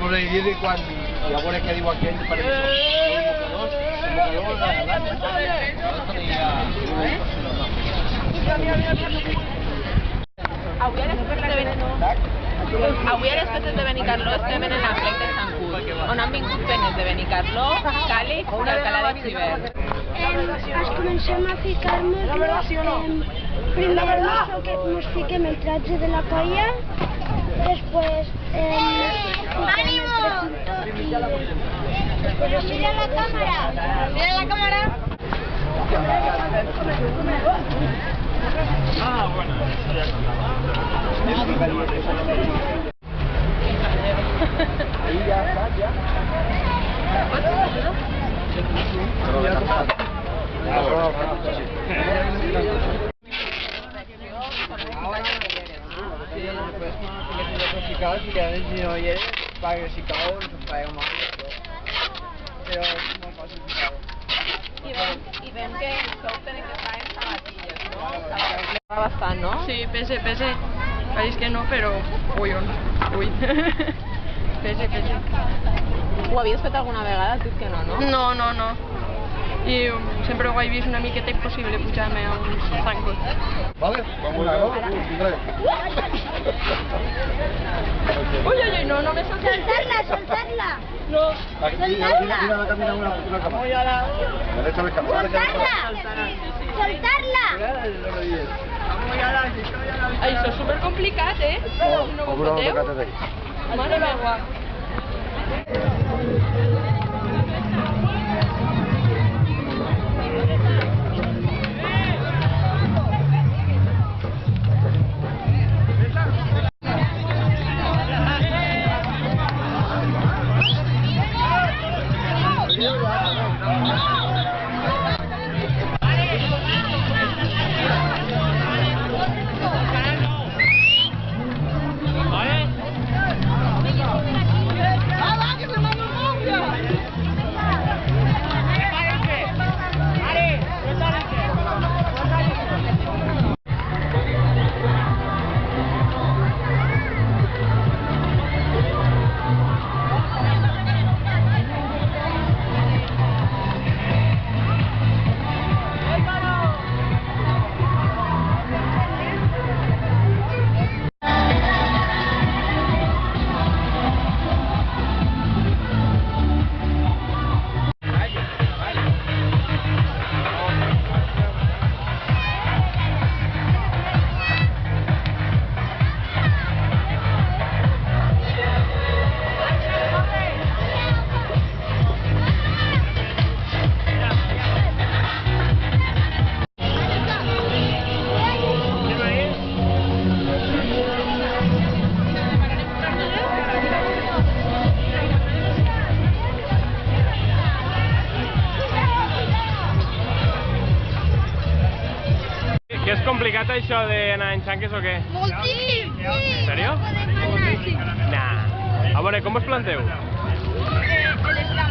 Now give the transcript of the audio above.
Podem dir quan hi ha veure què diu aquell per Avui a les festes de Benicarló estem en la plec de Sant Cus, on han vingut penes de Benicarló, Càlig i Alcalà de Xivert. Ens comencem a ficar-nos, primer nos fiquem el traje de la colla, després ¡ánimo! ¡Mira la cámara! ¡Mira la cámara! Ah, bueno, eso ya contaba. Ahí ya está, ya. Si quedan si no oye, para que si cago no se pague más. Pero es muy fácil. I ven que sou tenen que estar en sabatilles, no? Va bastant, no? Sí, pese. Pareix que no, però... Ui. Pese. Ho havies fet alguna vegada? Tu que no, no? No. I sempre ho he vist una miqueta impossible pujar-me a uns zancos. Vale, vamos a ver. Uy, no me soltes. ¡Soltarla! No. Camina una cama. Derecha la cama. ¡Soltarla! Això és supercomplicat, No ho foteu? Mare meva. És complicat això d'anar en xanques o què? Moltíssim! Sí! En sèrio? Sí! Nah. A veure, com us planteu? Les